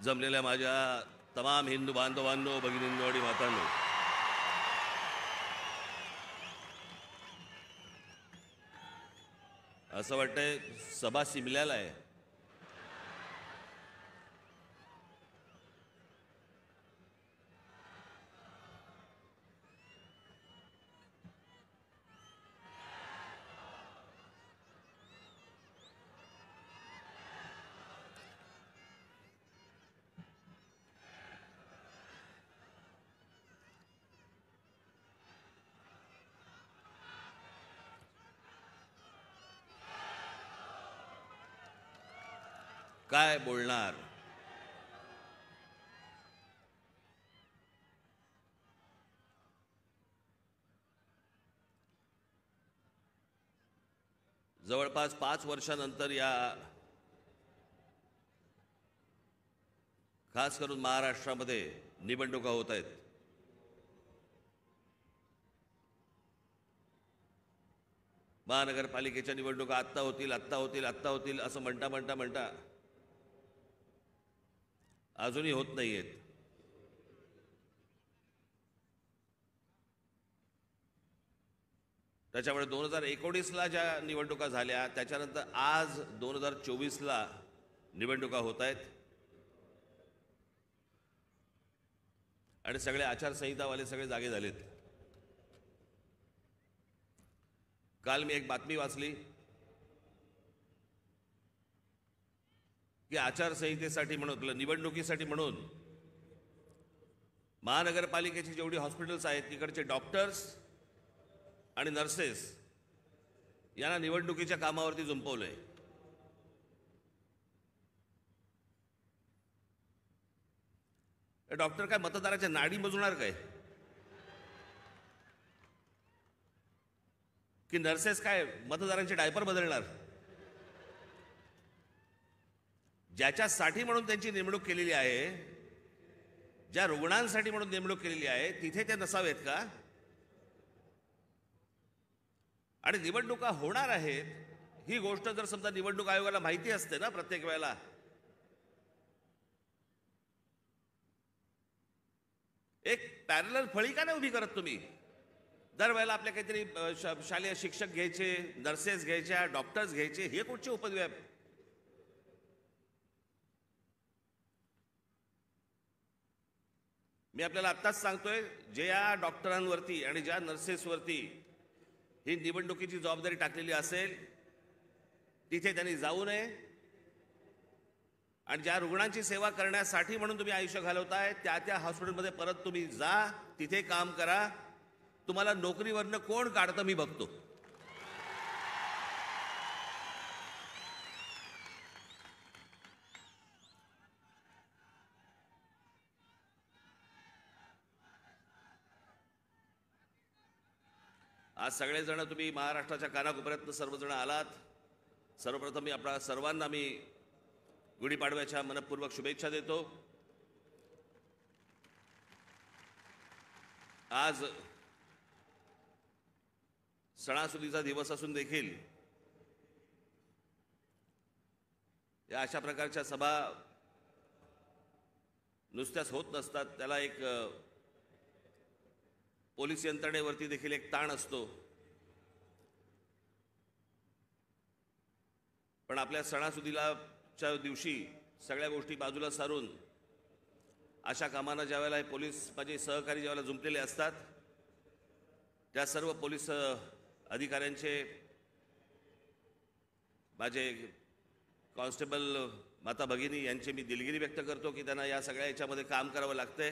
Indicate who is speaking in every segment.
Speaker 1: जमलेल्या माझ्या तमाम हिंदू बांधवांनो, भगिनींनो आणि मातांनो, असं वाटतंय सभा सिमल्याला आहे. काय बोलणार? जवळपास 5 वर्षानंतर या खास करून महाराष्ट्रामध्ये निवडणुका होत आहेत. महानगरपालिकेच्या निवडणुका आत्ता होतील असं म्हणता अजूनही होत नाहीयेत. त्याच्यामुळे 2019ला ज्या निवडणुका झाल्या त्याच्यानंतर आज 2024ला निवडणुका होत आहेत आणि सगळे आचारसंहितावाले सगळे जागे झालेत. काल मी एक बातमी वाचली की आचारसंहितेसाठी म्हणून निवडणुकीसाठी म्हणून महानगरपालिकेची जेवढी हॉस्पिटल्स आहेत तिकडचे डॉक्टर्स आणि नर्सेस यांना निवडणुकीच्या कामावरती जुंपवलंय. डॉक्टर काय मतदाराच्या नाडी मोजणार काय की नर्सेस काय मतदारांचे डायपर बदलणार? ज्याच्यासाठी म्हणून त्यांची नेमणूक केलेली आहे, ज्या रुग्णांसाठी म्हणून नेमणूक केलेली आहे, तिथे ते नसावेत का? आणि निवडणुका होणार आहेत ही गोष्ट जर समजा निवडणूक आयोगाला माहिती असते ना प्रत्येक वेळेला, एक पॅरलल फळी का नाही उभी करत तुम्ही? दरवेळेला आपल्या काहीतरी शालेय शिक्षक घ्यायचे, नर्सेस घ्यायच्या, डॉक्टर्स घ्यायचे, हे कुठचे उपद्व्याप? मी आपल्याला आत्ताच सांगतोय, ज्या डॉक्टरांवरती आणि ज्या नर्सेसवरती ही निवडणुकीची जबाबदारी टाकलेली असेल तिथे त्यांनी जाऊ नये. आणि ज्या रुग्णांची सेवा करण्यासाठी म्हणून तुम्ही आयुष्य घालवताय त्या हॉस्पिटलमध्ये परत तुम्ही जा, तिथे काम करा. तुम्हाला नोकरीवरनं कोण काढतं मी बघतो. आज सगळेजण तुम्ही महाराष्ट्राच्या कानाकोपऱ्यातनं सर्वजण आलात. सर्वप्रथम मी आपल्या सर्वांना गुढीपाडव्याच्या मनपूर्वक शुभेच्छा देतो. आज सणासुदीचा दिवस असून देखील या अशा प्रकारच्या सभा नुसत्याच होत नसतात. त्याला एक पोलीस यंत्रणेवरती देखील एक ताण असतो. पण आपल्या सणासुदीच्या दिवशी सगळ्या गोष्टी बाजूला सारून अशा कामांना ज्यावेळेला पोलीस माझे सहकारी ज्यावेळेला जुंपलेले असतात, त्या सर्व पोलीस अधिकाऱ्यांचे, माझे कॉन्स्टेबल माता भगिनी यांचे मी दिलगिरी व्यक्त करतो की त्यांना या सगळ्या याच्यामध्ये काम करावं लागतंय.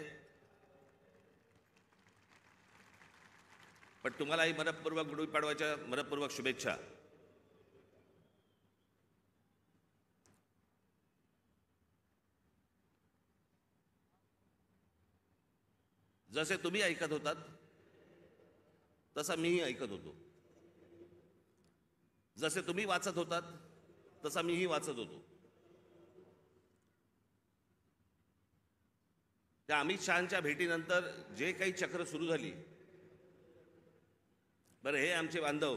Speaker 1: पण तुम्हालाही मनपूर्वक गुढीपाडव्याच्या मनपूर्वक शुभेच्छा. जसे तुम्ही ऐकत होतात तसा मीही ऐकत होतो. जसे तुम्ही वाचत होतात तसा मीही वाचत होतो. त्या अमित शहांच्या भेटीनंतर जे काही चक्र सुरू झाली, बरं हे आमचे बांधव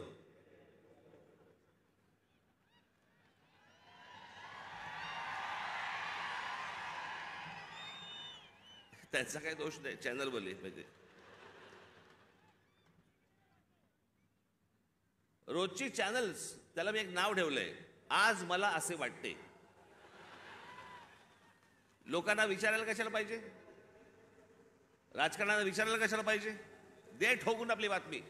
Speaker 1: त्यांचा काही दोष नाही, चॅनल बोलले म्हणजे रोजची चॅनल्स, त्याला मी एक नाव ठेवलंय, आज मला असे वाटते. लोकांना विचारायला कशाला पाहिजे, राजकारणाला विचारायला कशाला पाहिजे, दे ठोकून आपली बातमी.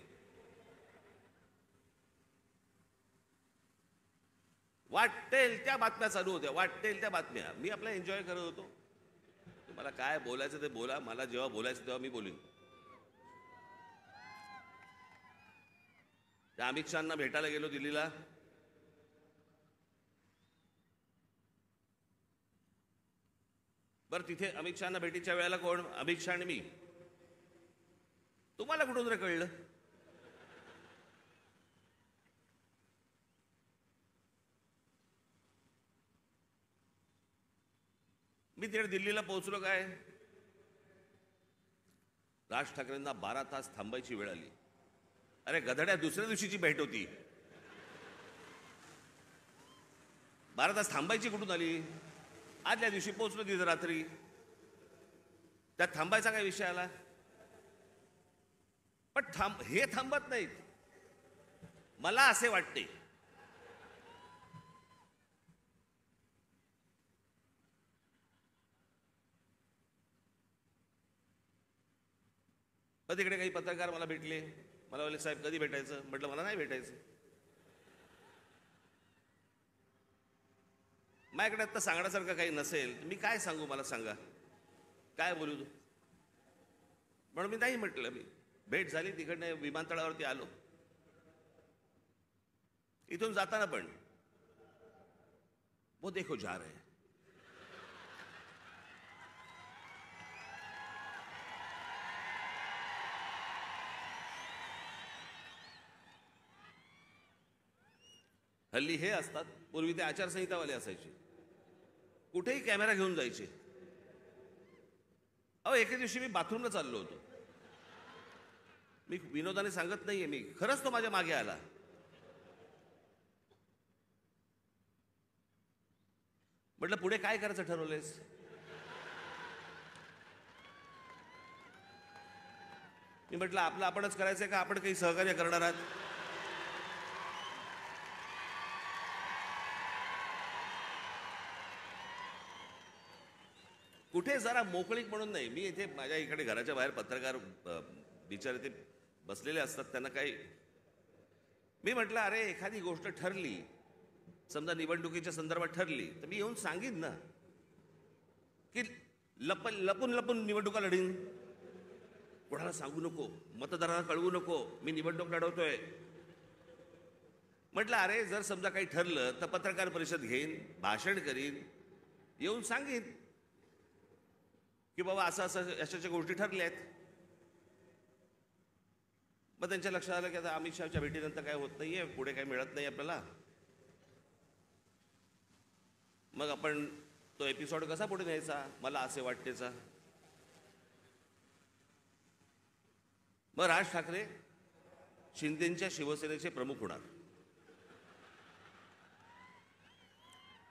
Speaker 1: वाटेल त्या बातम्या चालू होत्या, वाटेल त्या बातम्या. मी आपला एन्जॉय करत होतो. तुम्हाला काय बोलायचं ते बोला, मला जेव्हा बोलायचं तेव्हा मी बोलीन. त्या अमित शहांना भेटायला गेलो दिल्लीला. बरं, तिथे अमित शहांना भेटीच्या वेळेला कोण, अमित शहा आणि मी. तुम्हाला कुठून रे कळलं? मी तिकडे दिल्लीला पोहोचलो काय, राज ठाकरेंना 12 तास थांबायची वेळ आली. अरे गधड्या, दुसऱ्या दिवशीची भेट होती. 12 तास थांबायची कुठून आली? आदल्या दिवशी पोहोचलो तिथे रात्री. त्यात थांबायचा काय विषय आला? पण हे थांबत नाहीत. मला असे वाटते तिकडे काही पत्रकार मला भेटले. मला बोलले, साहेब कधी भेटायचं? म्हटलं मला नाही भेटायचं. माझ्याकडे आता सांगण्यासारखं काही नसेल, मी काय सांगू, मला सांगा, काय बोलू तू? म्हणून मी नाही म्हटलं. मी भेट झाली, तिकडनं विमानतळावरती आलो. इथून जाताना पण वो देखो जा रहे हैं. हल्ली हे असतात, पूर्वी ते आचारसंहितावाले असायचे, कुठेही कॅमेरा घेऊन जायचे. अहो, एके दिवशी मी बाथरूमला चाललो होतो. मी विनोदाने सांगत नाहीये, मी खरंच तो माझ्या मागे आला. म्हटलं, पुढे काय करायचं ठरवलंयस? मी म्हटलं, आपलं आपणच करायचंय का आपण काही सहकार्य करणार आहात? कुठे जरा मोकळीक म्हणून नाही. मी इथे माझ्या इकडे घराच्या बाहेर पत्रकार बिचारे ते बसलेले असतात, त्यांना काही. मी म्हटलं, अरे एखादी गोष्ट ठरली, समजा निवडणुकीच्या संदर्भात ठरली, तर मी येऊन सांगीन ना, की लपून लपून निवडणुका लढीन. कोणाला सांगू नको, मतदारांना कळवू नको मी निवडणूक लढवतोय. म्हटलं, अरे जर समजा काही ठरलं तर पत्रकार परिषद घेईन, भाषण करीन, येऊन सांगीन की बाबा असं असं अशाच्या गोष्टी ठरल्या आहेत. मग त्यांच्या लक्षात आलं की आता अमित शहाच्या भेटीनंतर काय होत नाहीये, पुढे काय मिळत नाही आपल्याला. मग आपण तो एपिसोड कसा पुढे न्यायचा, मला असे वाटतेचा. मग राज ठाकरे शिंदेच्या शिवसेनेचे प्रमुख होणार.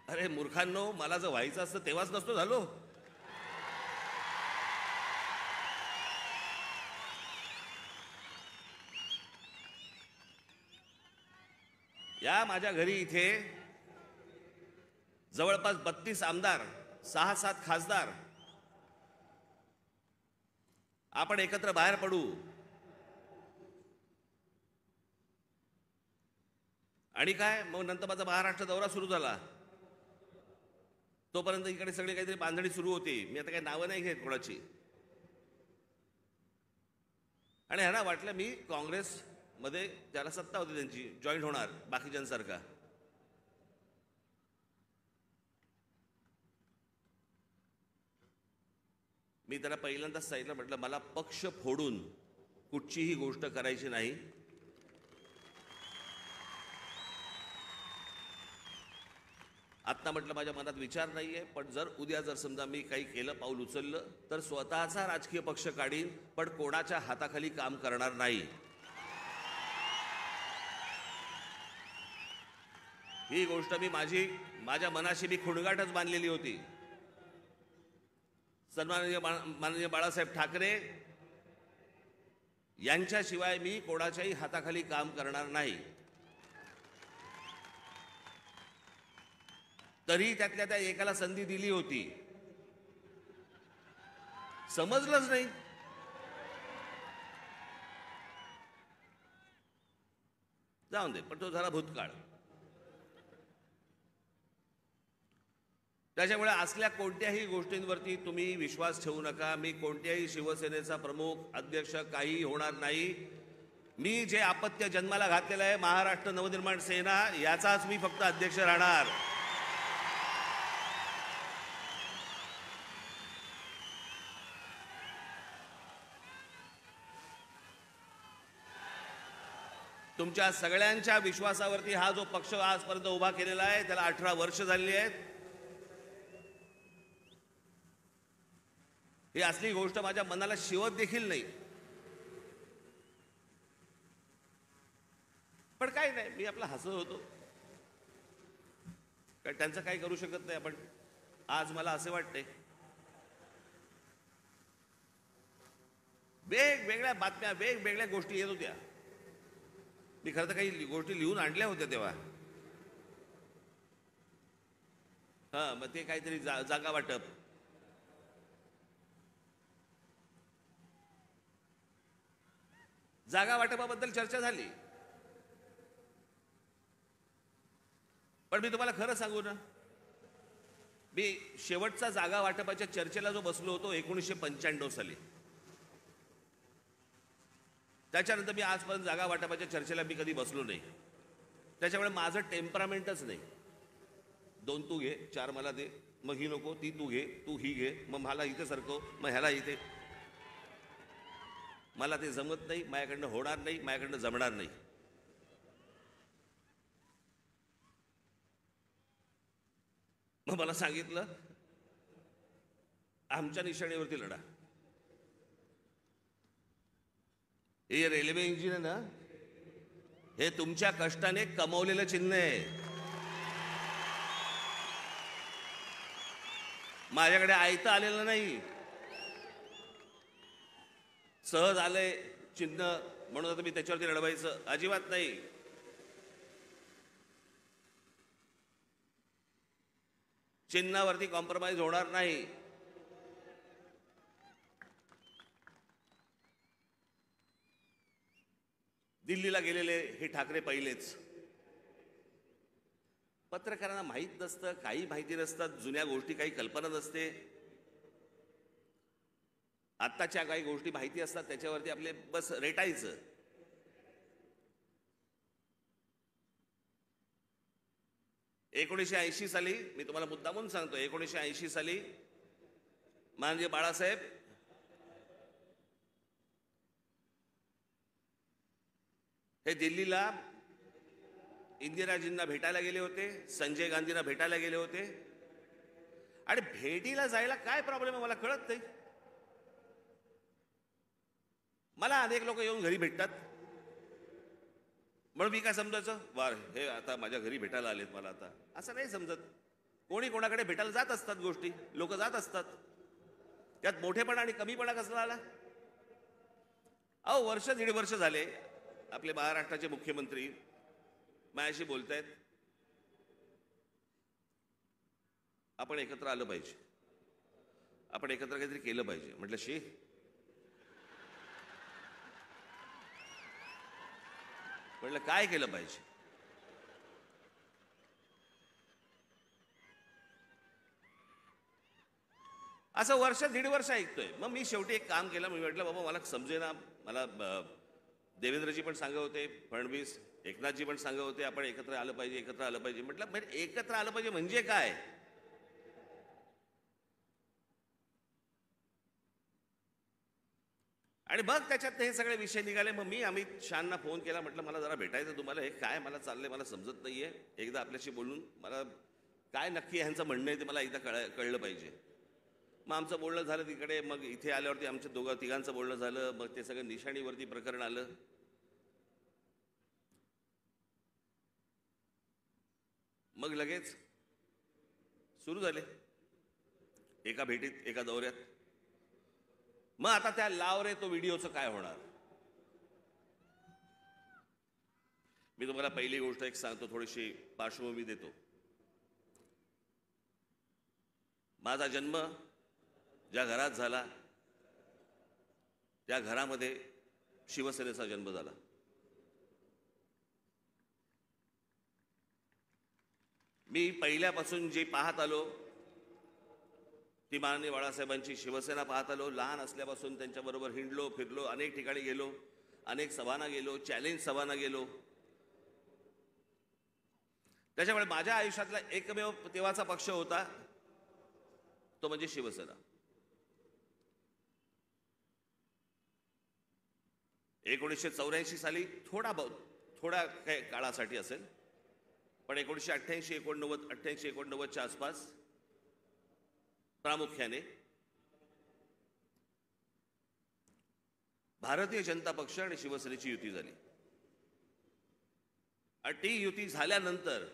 Speaker 1: अरे मूर्खांनो, मला जर व्हायचं असतं तेव्हाच नसतो झालो. या माझ्या घरी इथे जवळपास 32 आमदार, 6-7 खासदार, आपण एकत्र बाहेर पडू आणि काय, मग नंतर माझा महाराष्ट्र दौरा सुरू झाला. तोपर्यंत इकडे सगळे काहीतरी बांधणी सुरू होती. मी आता काही नावं नाही घेत कोणाची. आणि ह्यांना वाटलं मी काँग्रेस मध्ये ज्याला सत्ता होती त्यांची जॉईन होणार बाकीच्यांसारखा. मी त्याला पहिल्यांदाच सांगितलं, म्हटलं मला पक्ष फोडून कुठचीही गोष्ट करायची नाही. आत्ता म्हटलं माझ्या मनात विचार नाहीये, पण जर उद्या जर समजा मी काही केलं, पाऊल उचललं, तर स्वतःचा राजकीय पक्ष काढीन, पण कोणाच्या हाताखाली काम करणार नाही. ही गोष्ट मी माझ्या मनाशी मी खुणगाटच बांधलेली होती. माननीय बाळासाहेब ठाकरे यांच्याशिवाय मी कोणाच्याही हाताखाली काम करणार नाही. तरी त्यातल्या त्या एकाला संधी दिली होती, समजलंच नाही. जाऊन दे, पण तो झाला भूतकाळ. त्याच्यामुळे असल्या कोणत्याही गोष्टींवरती तुम्ही विश्वास ठेवू नका. मी कोणत्याही शिवसेनेचा प्रमुख अध्यक्ष काही होणार नाही. मी जे अपत्य जन्माला घातलेलं आहे महाराष्ट्र नवनिर्माण सेना, याचाच मी फक्त अध्यक्ष राहणार. तुमच्या सगळ्यांच्या विश्वासावरती हा जो पक्ष आजपर्यंत उभा केलेला आहे त्याला 18 वर्ष झालेली आहेत. ही असली गोष्ट माझ्या मनाला शिवत देखील नाही. पण काय नाही, मी आपला हसत होतो, कारण त्यांचं काही करू शकत नाही आपण. आज मला असे वाटते वेगवेगळ्या बातम्या वेगवेगळ्या गोष्टी येत होत्या. मी खरं तर काही गोष्टी लिहून आणल्या होत्या तेव्हा. मग ते काहीतरी जागा वाटप, जागा वाटपाबद्दल चर्चा झाली. पण मी तुम्हाला खरं सांगू ना, मी शेवटचा जागा वाटपाच्या चर्चेला जो बसलो होतो 1995 साली, त्याच्यानंतर मी आजपर्यंत जागा वाटपाच्या चर्चेला मी कधी बसलो नाही. त्याच्यामुळे माझं टेम्परामेंटच नाही. 2 तू घे, 4 मला दे, मग ही नको, ती तू घे, तू ही घे, मग मला इथे सरकव, मग ह्याला इथे. मला ते जमत नाही, माझ्याकडनं होणार नाही, माझ्याकडनं जमणार नाही. मग मला सांगितलं आमच्या निशाणीवरती लढा. हे रेल्वे इंजिन आहे ना, हे तुमच्या कष्टाने कमवलेलं चिन्ह आहे. माझ्याकडे आयतं आलेलं नाही, सहज आलंय चिन्ह म्हणून आता मी त्याच्यावरती लढवायचं अजिबात नाही. चिन्हावरती कॉम्प्रोमाइज होणार नाही. दिल्लीला गेलेले हे ठाकरे पहिलेच. पत्रकारांना माहीत नसतं, काही माहिती नसतात, जुन्या गोष्टी काही कल्पना नसते. आत्ताच्या काही गोष्टी माहिती असतात, त्याच्यावरती आपले बस रेटायचं. एकोणीसशे साली मी तुम्हाला मुद्दामून सांगतो, 1980 साली माननीय बाळासाहेब हे दिल्लीला इंदिराजींना भेटायला गेले होते, संजय गांधींना भेटायला गेले होते. आणि भेटीला जायला काय प्रॉब्लेम आहे मला कळत नाही. मला अनेक लोक येऊन घरी भेटतात म्हणून मी काय समजायचं, वार हे आता माझ्या घरी भेटायला आलेत मला, आता असं नाही समजत. कोणी कोणाकडे भेटायला जात असतात, गोष्टी लोक जात असतात. त्यात मोठेपणा आणि कमीपणा कसला आला. अहो वर्ष 1.5 वर्ष झाले आपले महाराष्ट्राचे मुख्यमंत्री माझ्याशी बोलतायत, आपण एकत्र आलं पाहिजे, आपण एकत्र काहीतरी केलं पाहिजे. म्हटलं म्हटलं काय केलं पाहिजे. असं वर्ष 1.5 वर्ष ऐकतोय. मग मी शेवटी एक काम केलं. मी म्हटलं बाबा मला समजेना, मला देवेंद्रजी पण सांगत होते, फडणवीस एकनाथजी पण सांगत होते आपण एकत्र आलं पाहिजे, एकत्र आलं पाहिजे. म्हटलं एकत्र आलं पाहिजे म्हणजे काय. आणि मग त्याच्यात हे सगळे विषय निघाले. मग मी अमित शहांना फोन केला, म्हटलं मला जरा भेटायचं तुम्हाला, हे काय मला चाललंय मला समजत नाहीये, एकदा आपल्याशी बोलून मला काय नक्की ह्यांचं म्हणणं आहे ते मला एकदा कळलं पाहिजे. मग आमचं बोलणं झालं तिकडे. मग इथे आल्यावरती आमच्या तिघांचं बोलणं झालं. मग ते सगळं निशाणीवरती प्रकरण आलं. मग लगेच सुरू झाले एका भेटीत, एका दौऱ्यात. मग आता त्या लाव रे तो व्हिडिओचं काय होणार? मी तुम्हाला पहिली गोष्ट एक सांगतो, थोडीशी पार्श्वभूमी देतो. माझा जन्म ज्या घरात झाला त्या घरामध्ये शिवसेनेचा जन्म झाला. मी पहिल्यापासून जे पाहत आलो ती माननीय बाळासाहेबांची शिवसेना पाहत आलो. लहान असल्यापासून त्यांच्याबरोबर हिंडलो, फिरलो, अनेक ठिकाणी गेलो, अनेक सभांना गेलो, चॅलेंज सभांना गेलो. त्याच्यामुळे माझ्या आयुष्यातला एकमेव तेव्हाचा पक्ष होता तो म्हणजे शिवसेना. 1984 साली थोडा काही काळासाठी असेल, पण 1988, 89च्या आसपास प्रामुख्याने भारतीय जनता पक्ष आणि शिवसेनेची युती झाली. आणि ती युती झाल्यानंतर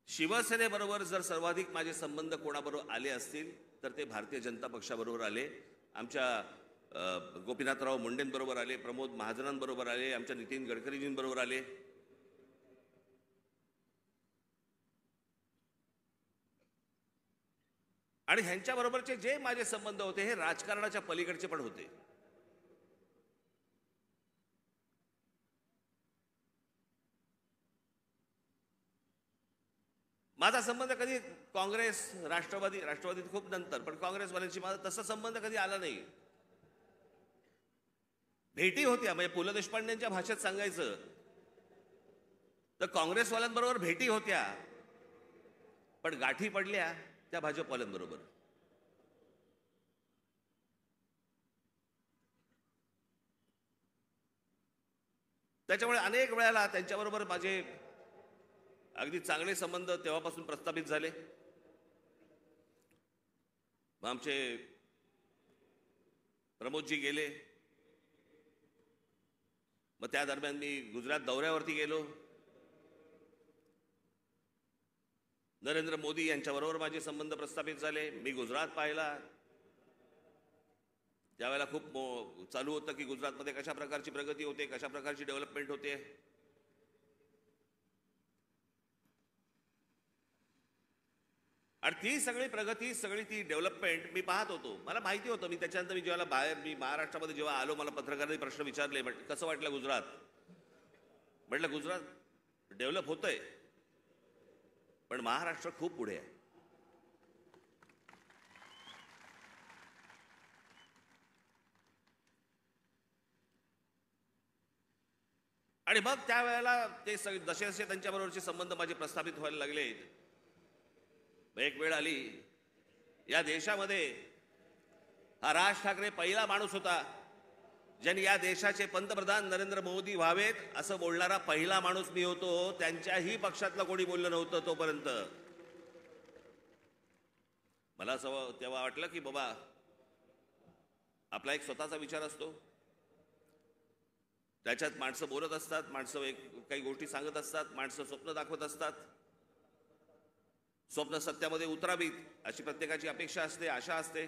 Speaker 1: शिवसेनेबरोबर जर सर्वाधिक माझे संबंध कोणाबरोबर आले असतील तर ते भारतीय जनता पक्षाबरोबर आले. आमच्या गोपीनाथराव मुंडेंबरोबर आले, प्रमोद महाजनांबरोबर आले, आमच्या नितीन गडकरीजींबरोबर आले. आणि ह्यांच्याबरोबरचे जे माझे संबंध होते हे राजकारणाच्या पलीकडचे पण होते. माझा संबंध कधी काँग्रेस, राष्ट्रवादीत खूप नंतर, पण काँग्रेसवाल्यांशी माझा तसा संबंध कधी आला नाही. भेटी होत्या, म्हणजे पु ल देशपांडेंच्या भाषेत सांगायचं तर काँग्रेसवाल्यांबरोबर भेटी होत्या, पण गाठी पडल्या त्या भाजपवाल्यांबरोबर. त्याच्यामुळे अनेक वेळेला त्यांच्याबरोबर माझे अगदी चांगले संबंध तेव्हापासून प्रस्थापित झाले. मग आमचे प्रमोदजी गेले, मग त्या दरम्यान मी गुजरात दौऱ्यावरती गेलो. नरेंद्र मोदी यांच्याबरोबर माझे संबंध प्रस्थापित झाले. मी गुजरात पाहिला, त्यावेळेला खूप चालू होतं की गुजरातमध्ये कशा प्रकारची प्रगती होते, कशा प्रकारची डेव्हलपमेंट होते. आणि ती सगळी प्रगती, सगळी ती डेव्हलपमेंट मी पाहत होतो. मला माहिती होतं. मी त्याच्यानंतर मी महाराष्ट्रामध्ये जेव्हा आलो, मला पत्रकारांनी प्रश्न विचारले, कसं वाटलं गुजरात? म्हटलं गुजरात डेव्हलप होतंय, पण महाराष्ट्र खूप पुढे आहे. आणि मग त्यावेळेला ते जसे जसे त्यांच्याबरोबरचे संबंध माझे प्रस्थापित व्हायला लागले, एक वेळ आली या देशामध्ये हा राज ठाकरे पहिला माणूस होता ज्यांनी या देशाचे पंतप्रधान नरेंद्र मोदी व्हावेत असं बोलणारा पहिला माणूस मी होतो. त्यांच्याही पक्षातलं कोणी बोललं नव्हतं तोपर्यंत. मला असं तेव्हा वाटलं की बाबा आपला एक स्वतःचा विचार असतो, त्याच्यात माणसं बोलत असतात, माणसं काही गोष्टी सांगत असतात, माणसं स्वप्न दाखवत असतात. स्वप्न सत्यामध्ये उतरावीत अशी प्रत्येकाची अपेक्षा असते, आशा असते.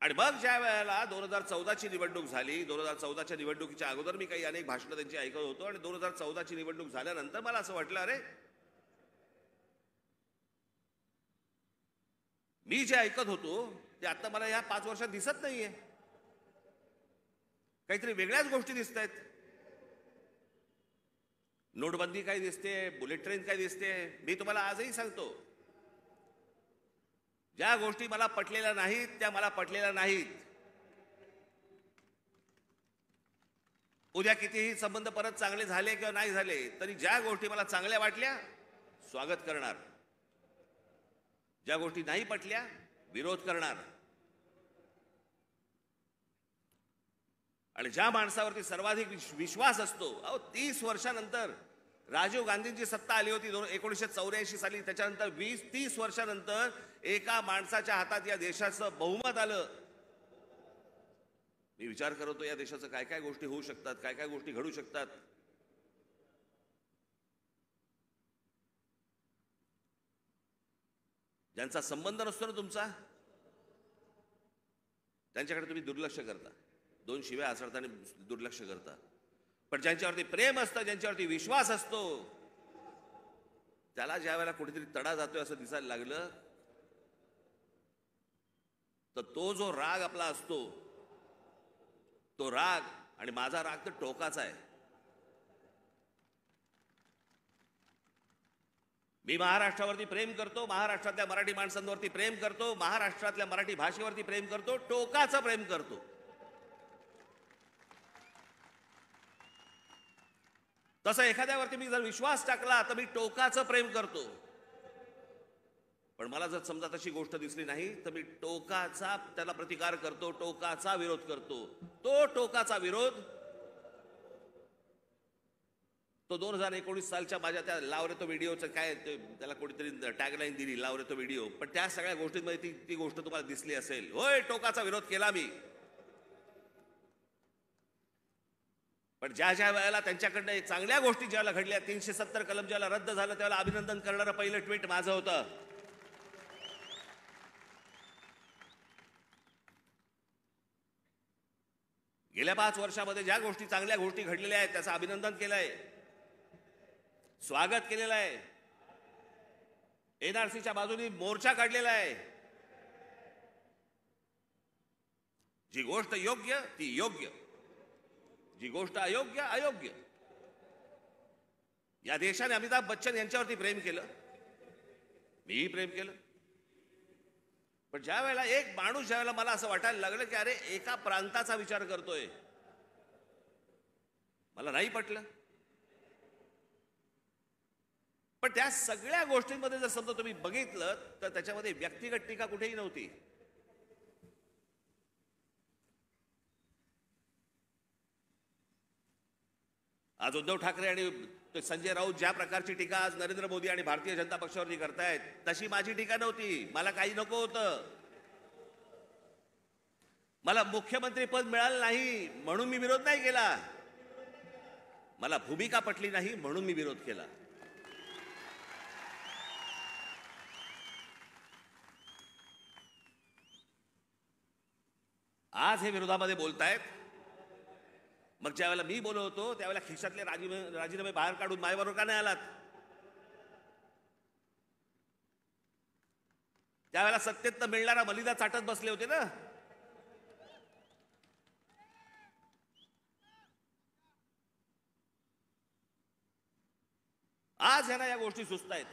Speaker 1: आणि मग ज्या वेळेला 2014ची निवडणूक झाली, 2014च्या निवडणुकीच्या अगोदर मी काही अनेक भाषणं त्यांची ऐकत होतो, आणि 2014ची निवडणूक झाल्यानंतर मला असं वाटलं, अरे मी जे ऐकत होतो ते आता मला या 5 वर्षात दिसत नाहीये. काहीतरी वेगळ्याच गोष्टी दिसत आहेत. नोटबंदी काय दिसते, बुलेट ट्रेन काय दिसते. मी तुम्हाला आजही सांगतो, ज्या गोष्टी मला पटलेल्या नाहीत त्या मला पटलेल्या नाहीत. उद्या कितीही संबंध परत चांगले झाले किंवा नाही झाले तरी ज्या गोष्टी मला चांगल्या वाटल्या स्वागत करणार, ज्या गोष्टी नाही पटल्या विरोध करणार. आणि ज्या माणसावरती सर्वाधिक विश्वास असतो, 30 वर्षानंतर राजीव गांधींची सत्ता आली होती 1984 साली, त्याच्यानंतर 20-30 वर्षानंतर एका माणसाच्या हातात या देशाचं बहुमत आलं. मी विचार करतो या देशाचं काय काय गोष्टी होऊ शकतात, काय काय गोष्टी घडू शकतात. ज्यांचा संबंध नसतो ना तुमचा, त्यांच्याकडे तुम्ही दुर्लक्ष करता, दोन शिव्या हसडताना दुर्लक्ष करता. पण ज्यांच्यावरती प्रेम असतं, ज्यांच्यावरती विश्वास असतो, त्याला ज्या वेळेला कुठेतरी तडा जातोय असं दिसायला लागलं, तर तो जो राग आपला असतो, तो राग आणि माझा राग तर टोकाचा आहे. मी महाराष्ट्रावरती प्रेम करतो, महाराष्ट्रातल्या मराठी माणसांवरती प्रेम करतो, महाराष्ट्रातल्या मराठी भाषेवरती प्रेम करतो, टोकाचं प्रेम करतो. तसं एखाद्यावरती मी जर विश्वास टाकला तर मी टोकाचं प्रेम करतो. पण मला जर समजा तशी गोष्ट दिसली नाही तर मी टोकाचा त्याला प्रतिकार करतो, टोकाचा विरोध करतो. तो टोकाचा विरोध तो 2019 सालच्या माझ्या त्या लावरे तो व्हिडिओचं काय त्याला कोणीतरी टॅगलाईन दिली, लावरे तो व्हिडिओ. पण त्या सगळ्या गोष्टींमध्ये ती गोष्ट तुम्हाला दिसली असेल. होय, टोकाचा विरोध केला मी. पण ज्या ज्या वेळेला त्यांच्याकडनं चांगल्या गोष्टी ज्यावेळेला घडल्या, 370 कलम ज्यावेळेला रद्द झालं, त्यावेळेला अभिनंदन करणारं पहिलं ट्विट माझं होतं. गेल्या 5 वर्षामध्ये ज्या गोष्टी चांगल्या गोष्टी घडलेल्या आहेत त्याचं अभिनंदन केलंय, स्वागत केलेलं आहे. एनआरसीच्या बाजूने मोर्चा काढलेला आहे. जी गोष्ट योग्य ती योग्य, जी गोष्ट अयोग्य अयोग्य. या देशाने अमिताभ बच्चन यांच्यावरती प्रेम केलं, मीही प्रेम केलं. पण ज्या वेळेला एक माणूस, ज्या वेळेला मला असं वाटायला लागलं की अरे एका प्रांताचा विचार करतोय, मला नाही पटलं. पण त्या सगळ्या गोष्टींमध्ये जर समजा तुम्ही बघितलं तर त्याच्यामध्ये व्यक्तिगत टीका कुठेही नव्हती. आज उद्धव ठाकरे आणि संजय राऊत ज्या प्रकारची टीका आज नरेंद्र मोदी आणि भारतीय जनता पक्षावरती करतायत, तशी माझी टीका नव्हती. मला काही नको होतं. मला मुख्यमंत्री पद मिळालं नाही म्हणून मी विरोध नाही केला. मला भूमिका पटली नाही म्हणून मी विरोध केला. आज हे विरोधामध्ये बोलतायत. मग ज्या वेळेला मी बोलत होतो त्यावेळेला खिशातले राजीनामे बाहेर काढून माझ्याबरोबर का नाही आलात? त्यावेळेला सत्तेत मिळणारा मलिदा चाटत बसले होते ना. आज ह्यांना या गोष्टी सुचतायत.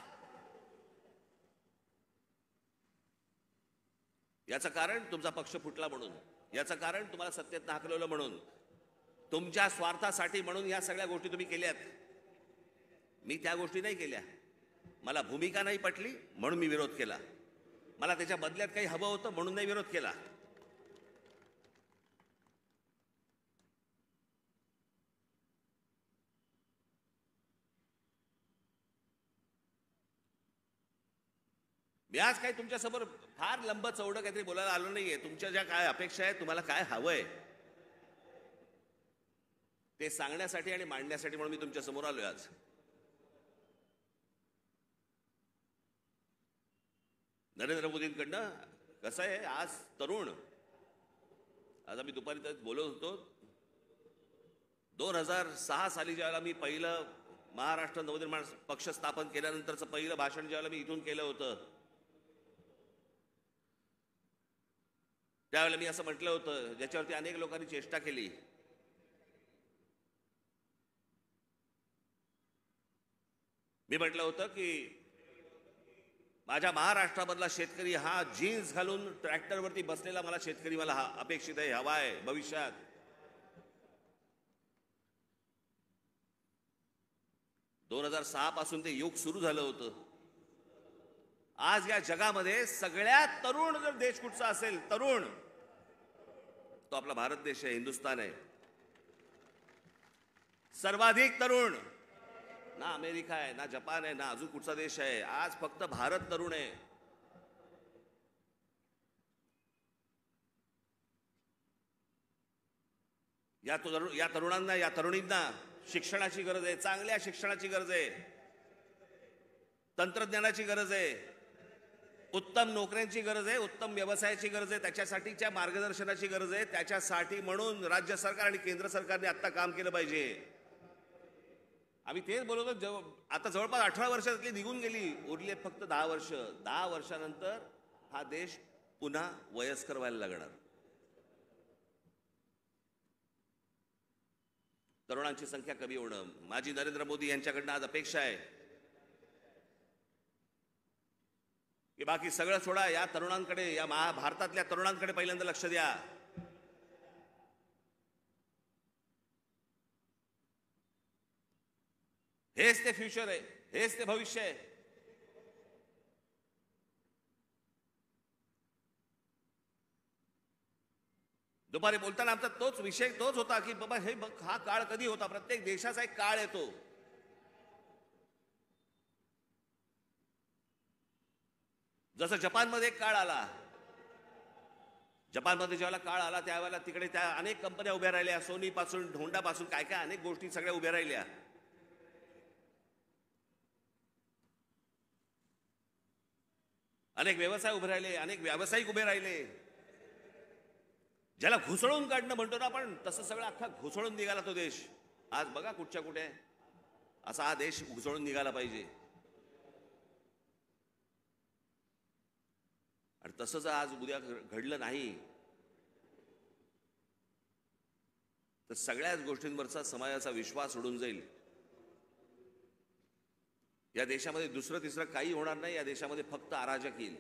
Speaker 1: याचं कारण तुमचा पक्ष फुटला म्हणून, याचं कारण तुम्हाला सत्तेत हाकलवलं म्हणून, तुमच्या स्वार्थासाठी म्हणून या सगळ्या गोष्टी तुम्ही केल्यात. मी त्या गोष्टी नाही केल्या. मला भूमिका नाही पटली म्हणून मी विरोध केला. मला त्याच्या बदल्यात काही हवं होतं म्हणून नाही विरोध केला. मी आज काही तुमच्यासमोर फार लंब चौडं काहीतरी बोलायला आलो नाहीये. तुमच्या ज्या काय अपेक्षा आहेत, तुम्हाला काय हवंय ते सांगण्यासाठी आणि मांडण्यासाठी म्हणून मी तुमच्या समोर आलोय आज. नरेंद्र मोदींकडनं कसं आहे, आज तरुण, आज आम्ही दुपारी बोलत होतो, 2006 साली ज्यावेळेला मी पहिलं महाराष्ट्र नवनिर्माण पक्ष स्थापन केल्यानंतरचं पहिलं भाषण ज्यावेळेला मी इथून केलं होतं, त्यावेळेला मी असं म्हटलं होतं, ज्याच्यावरती अनेक लोकांनी चेष्टा केली. मी म्हटलं होतं की माझ्या महाराष्ट्रामधला शेतकरी हा जीन्स घालून ट्रॅक्टरवरती बसलेला मला शेतकरी मला अपेक्षित आहे, हवा आहे भविष्यात. दोन 2006 पासून ते युग सुरू झालं होतं. आज या जगामध्ये सगळ्यात तरुण जर देश कुठचा असेल, तरुण, तो आपला भारत देश आहे, हिंदुस्थान आहे. सर्वाधिक तरुण ना अमेरिका आहे, ना जपान आहे, ना अजून कुठचा देश आहे. आज फक्त भारत तरुण आहे. या तरुणांना, या तरुणींना शिक्षणाची गरज आहे, चांगल्या शिक्षणाची गरज आहे, तंत्रज्ञानाची गरज आहे. उत्तम नोकऱ्यांची गरज आहे, उत्तम व्यवसायाची गरज आहे, त्याच्यासाठीच्या मार्गदर्शनाची गरज आहे. त्याच्यासाठी म्हणून राज्य सरकार आणि केंद्र सरकारने आता काम केलं पाहिजे. आम्ही तेच बोलतो. आता जवळपास 18 वर्षातली निघून गेली, उरले फक्त 10 वर्ष. 10 वर्षानंतर हा देश पुन्हा वयस्कर व्हायला लागणार. तरुणांची संख्या कमी होणं. माजी नरेंद्र मोदी यांच्याकडनं आज अपेक्षा आहे की बाकी सगळं सोडा, या तरुणांकडे, या भारतातल्या तरुणांकडे पहिल्यांदा लक्ष द्या. हेच ते फ्युचर आहे, हेच ते भविष्य आहे. दुपारी बोलताना आमचा तोच विषय होता की बाबा हे बघ, हा काळ कधी होता. प्रत्येक देशाचा एक काळ येतो. जसं जपानमध्ये एक काळ आला. जपानमध्ये ज्यावेळेला काळ आला त्यावेळेला तिकडे त्या अनेक कंपन्या उभ्या राहिल्या, सोनी पासून होंडा पासून काय काय अनेक गोष्टी सगळ्या उभ्या राहिल्या. अनेक व्यवसाय उभे राहिले, अनेक व्यावसायिक उभे राहिले. ज्याला घुसळून काढणं म्हणतो ना आपण, तसं सगळं अख्खा घुसळून निघाला तो देश. आज बघा कुठच्या कुठे असा हा देश घुसळून निघाला पाहिजे. आणि तसं जर आज उद्या घडलं नाही तर सगळ्याच गोष्टींवरचा समाजाचा विश्वास उडून जाईल. या देशामध्ये दुसरं तिसरं काही होणार नाही. या देशामध्ये फक्त अराजक येईल.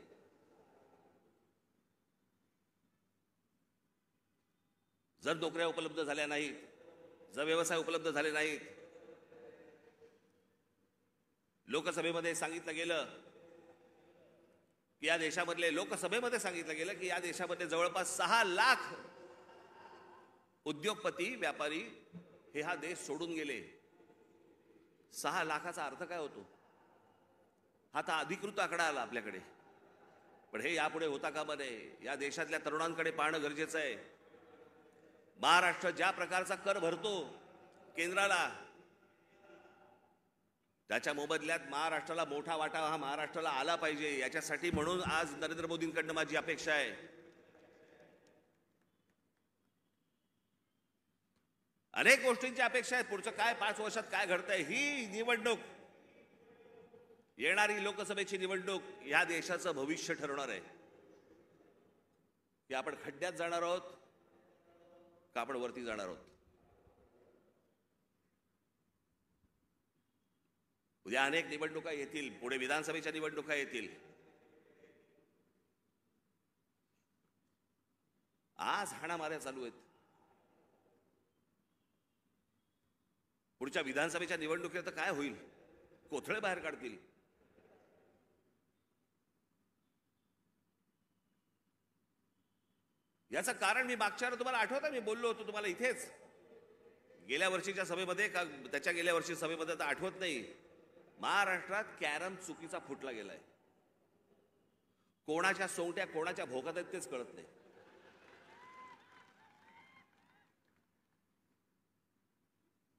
Speaker 1: जर नोकऱ्या उपलब्ध झाल्या नाहीत, जर व्यवसाय उपलब्ध झाले नाहीत, लोकसभेमध्ये सांगितलं गेलं की या देशामध्ये जवळपास 6 लाख उद्योगपती व्यापारी हे हा देश सोडून गेले. 6 लाखाचा अर्थ काय होतो? हा तर अधिकृत आकडा आला आपल्याकडे, पण हे यापुढे होता कामा नये. या देशातल्या तरुणांकडे पाहणं गरजेचं आहे. महाराष्ट्र ज्या प्रकारचा कर भरतो केंद्राला, त्याच्या मोबदल्यात महाराष्ट्राला मोठा वाटा हा महाराष्ट्राला आला पाहिजे. याच्यासाठी म्हणून आज नरेंद्र मोदींकडनं माझी अपेक्षा आहे. अनेक गोष्टींची अपेक्षा आहे. पुढचं काय 5 वर्षात काय घडतंय, ही निवडणूक, येणारी लोकसभेची निवडणूक या देशाचं भविष्य ठरवणार आहे. की आपण खड्ड्यात जाणार आहोत का आपण वरती जाणार आहोत. उद्या अनेक निवडणुका येतील, पुढे विधानसभेच्या निवडणुका येतील. आज हाणामाऱ्या चालू आहेत. पुढच्या विधानसभेच्या निवडणुकीत काय होईल? कोथळे बाहेर काढतील. याचं कारण मी मागच्या तुम्हाला आठवतं, मी बोललो होतो तुम्हाला इथेच गेल्या वर्षीच्या सभेमध्ये का त्याच्या गेल्या वर्षी सभेमध्ये, तर आठवत नाही. महाराष्ट्रात कॅरम चुकीचा फुटला गेलाय. कोणाच्या सोंगट्या कोणाच्या भोकात आहेत तेच कळत नाही.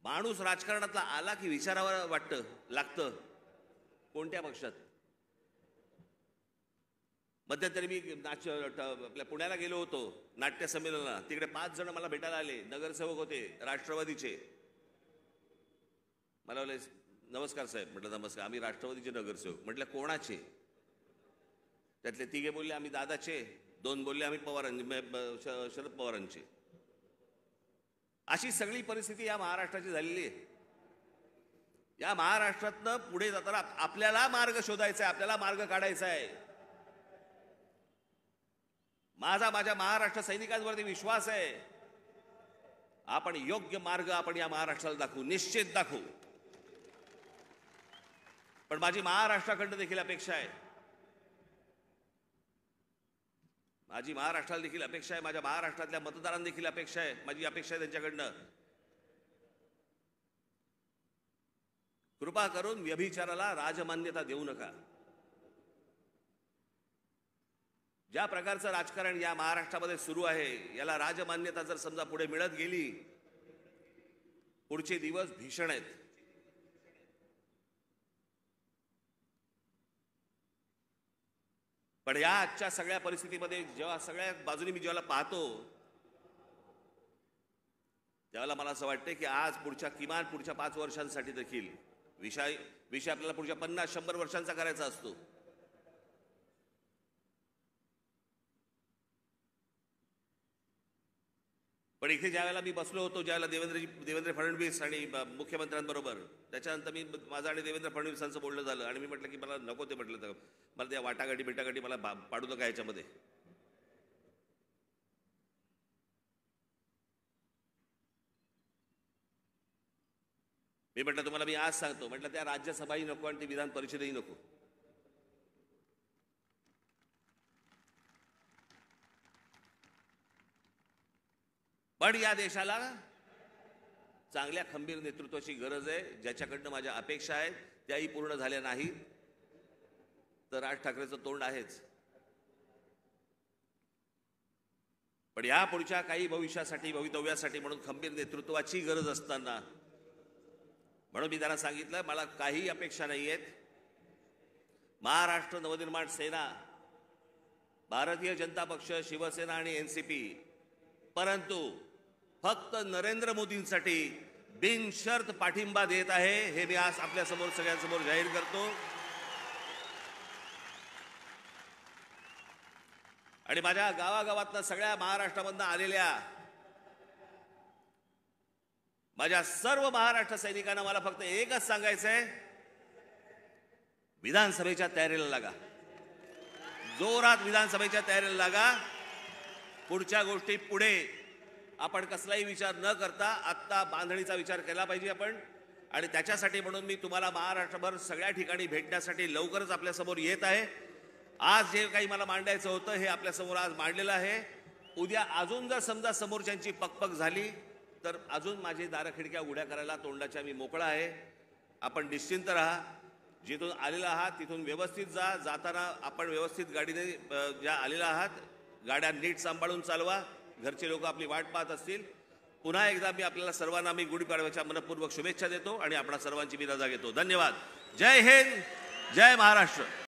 Speaker 1: माणूस राजकारणातला आला की विचारावं लागतं कोणत्या पक्षात. मध्यंतरी मी आपल्या पुण्याला गेलो होतो नाट्य संमेलनाला. तिकडे 5 जण मला भेटायला आले, नगरसेवक होते राष्ट्रवादीचे. मला बोलले नमस्कार साहेब. म्हटलं नमस्कार, आम्ही राष्ट्रवादीचे नगरसेवक. म्हटलं कोणाचे? त्यातले 3 बोलले आम्ही दादाचे, 2 बोलले आम्ही शरद पवारांचे. अशी सगळी परिस्थिती या महाराष्ट्राची झालेली आहे. या महाराष्ट्रातनं पुढे जाताना आपल्याला मार्ग शोधायचा आहे, आपल्याला मार्ग काढायचा आहे. माझ्या महाराष्ट्र सैनिकांवरती विश्वास आहे. आपण योग्य मार्ग आपण या महाराष्ट्राला दाखवू, निश्चित दाखवू. पण माझी महाराष्ट्राकडनं देखील अपेक्षा आहे, माझ्या महाराष्ट्रातल्या मतदारांना देखील अपेक्षा आहे, माझी अपेक्षा आहे त्यांच्याकडनं. कृपा करून व्यभिचाराला राजमान्यता देऊ नका. ज्या प्रकारचं राजकारण या महाराष्ट्रामध्ये सुरू आहे, याला राजमान्यता जर समजा पुढे मिळत गेली, पुढचे दिवस भीषण आहेत. पण या आजच्या सगळ्या परिस्थितीमध्ये जेव्हा सगळ्या बाजूनी मी जेव्हा पाहतो त्यावेळेला मला असं वाटतं की आज किमान पुढच्या 5 वर्षांसाठी देखील विषय आपल्याला पुढच्या 50-100 वर्षांचा करायचा असतो. पण इथे ज्यावेळेला मी बसलो होतो, ज्यावेळेला देवेंद्र फडणवीस आणि मुख्यमंत्र्यांबरोबर, त्याच्यानंतर माझं आणि देवेंद्र फडणवीसांचं बोलणं झालं आणि मी म्हटलं की मला नको ते, म्हटलं तर मला त्या वाटाघाटी मला पाडू नका याच्यामध्ये. मी म्हटलं तुम्हाला मी आज सांगतो, म्हटलं त्या राज्यसभाही नको आणि ती विधान परिषदही नको. पण या देशाला चांगल्या खंबीर नेतृत्वाची गरज आहे, ज्याच्याकडनं माझ्या अपेक्षा आहेत त्याही पूर्ण झाल्या नाहीत तर राज ठाकरेंचं तोंड आहेच. पण या पुढच्या काही भवितव्यासाठी म्हणून खंबीर नेतृत्वाची गरज असताना म्हणून मी त्यांना सांगितलं मला काही अपेक्षा नाही आहेत. महाराष्ट्र नवनिर्माण सेना, भारतीय जनता पक्ष, शिवसेना आणि एनसीपी, परंतु फक्त नरेंद्र मोदींसाठी बिनशर्त पाठिंबा देत आहे, हे मी आज आपल्या समोर सगळ्यांसमोर जाहीर करतो. आणि माझ्या गावागावातल्या सगळ्या महाराष्ट्रामधून आलेल्या माझ्या सर्व महाराष्ट्र सैनिकांना मला फक्त एकच सांगायचं आहे, विधानसभेच्या तयारीला लागा, जोरात विधानसभेच्या तयारीला लागा. पुढच्या गोष्टी पुढे आपण कसलाही विचार न करता आत्ता बांधणीचा विचार केला पाहिजे आपण. आणि त्याच्यासाठी म्हणून मी तुम्हाला महाराष्ट्रभर सगळ्या ठिकाणी भेटण्यासाठी लवकरच आपल्यासमोर येत आहे. आज जे काही मला मांडायचं होतं हे आपल्यासमोर आज मांडलेलं आहे. उद्या अजून जर समजा समोरच्यांची पकपक झाली तर अजून माझी दारं खिडक्या उघड्या करायला तोंडाच्या मी मोकळा आहे. आपण निश्चिंत राहा, जिथून आलेला आहात तिथून व्यवस्थित जा. जाताना आपण व्यवस्थित गाडीने ज्या आलेला आहात गाड्या नीट सांभाळून चालवा. घरचे लोक आपली वाट पाहत असतील. पुन्हा एकदा मी आपल्याला सर्वांना मी गुढीपाडव्याच्या मनपूर्वक शुभेच्छा देतो आणि आपणा सर्वांची मी रजा घेतो. धन्यवाद. जय हिंद, जय महाराष्ट्र.